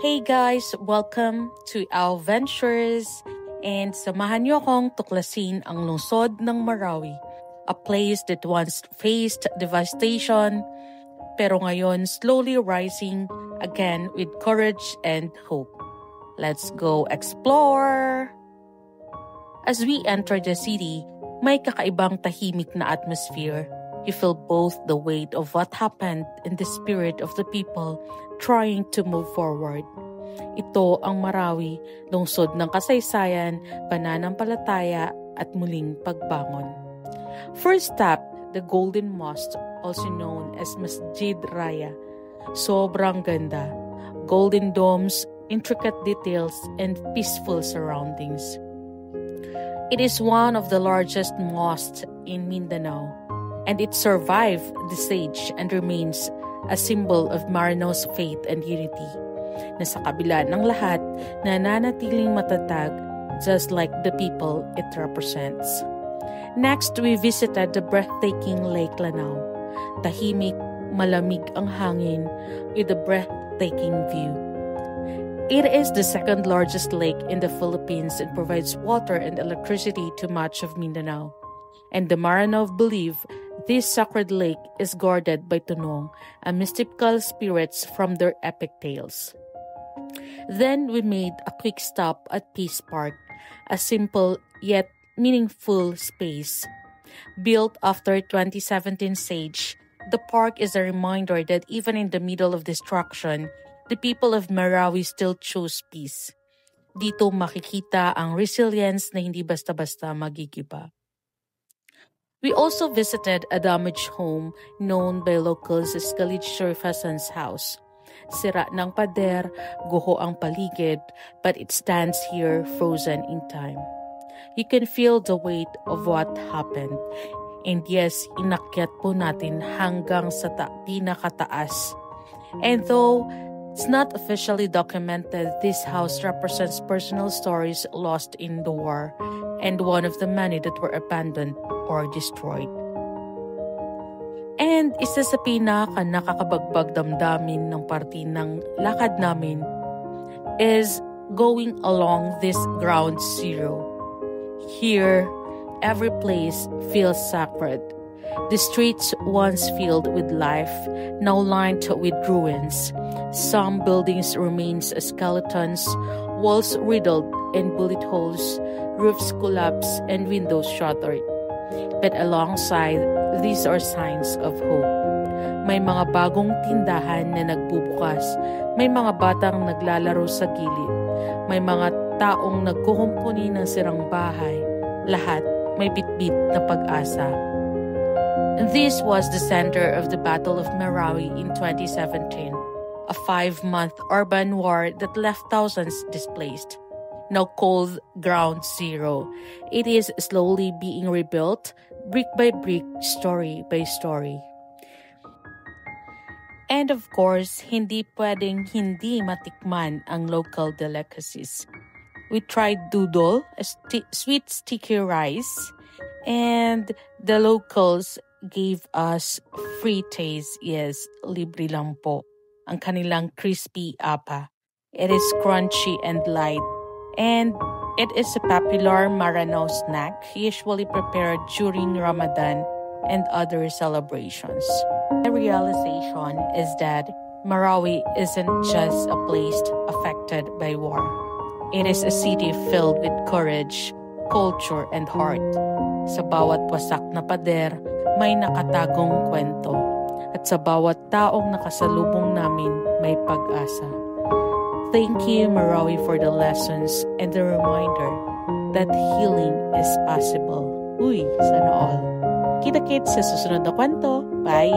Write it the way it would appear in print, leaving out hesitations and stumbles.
Hey guys! Welcome to our ventures and samahan niyo akong tuklasin ang lungsod ng Marawi, a place that once faced devastation pero ngayon slowly rising again with courage and hope. Let's go explore! As we enter the city, may kakaibang tahimik na atmosphere. You feel both the weight of what happened and the spirit of the people trying to move forward. Ito ang Marawi, lungsod ng kasaysayan, pananampalataya at muling pagbangon. First stop, the Golden Mosque, also known as Masjid Raya. Sobrang ganda. Golden domes, intricate details, and peaceful surroundings. It is one of the largest mosques in Mindanao, and it survived the siege and remains a symbol of Marano's faith and unity, na sa kabila ng lahat, nananatiling matatag just like the people it represents. Next, we visited the breathtaking Lake Lanao. Tahimik, malamig ang hangin with a breathtaking view. It is the second largest lake in the Philippines and provides water and electricity to much of Mindanao. And the Marano believe this sacred lake is guarded by Tunong, a mystical spirits from their epic tales. Then we made a quick stop at Peace Park, a simple yet meaningful space. Built after 2017 siege, the park is a reminder that even in the middle of destruction, the people of Marawi still choose peace. Dito makikita ang resilience na hindi basta-basta magigiba. We also visited a damaged home known by locals as Khalid Sharif Hassan's house. Sira ng pader, guho ang paligid, but it stands here frozen in time. You can feel the weight of what happened. And yes, inakyat po natin hanggang sa pinakataas. And though it's not officially documented, this house represents personal stories lost in the war and one of the many that were abandoned or destroyed. And isa sa nakakabagbag damdamin ng party ng lakad namin is going along this ground zero. Here, every place feels sacred. The streets once filled with life, now lined with ruins. Some buildings remain as skeletons, walls riddled and bullet holes, roofs collapsed and windows shattered. But alongside, these are signs of hope. May mga bagong tindahan na nagbubukas, may mga batang naglalaro sa gilid, may mga taong nagkukumpuni ng sirang bahay, lahat may bitbit na pag-asa. This was the center of the Battle of Marawi in 2017, a 5-month urban war that left thousands displaced. Now called Ground Zero, it is slowly being rebuilt, brick by brick, story by story. And of course, hindi pwedeng hindi matikman ang local delicacies. We tried doodle, a sweet sticky rice, and the locals gave us free taste. Yes, libre lang po. Ang kanilang crispy apa. It is crunchy and light. And it is a popular Marano snack, usually prepared during Ramadan and other celebrations. My realization is that Marawi isn't just a place affected by war. It is a city filled with courage, culture, and heart. Sa bawat wasak na pader, may nakatagong kwento. At sa bawat taong nakasalubong namin, may pag-asa. Thank you, Marawi, for the lessons and the reminder that healing is possible. Uy, sana all. Kita-kits sa susunod na kwento. Bye!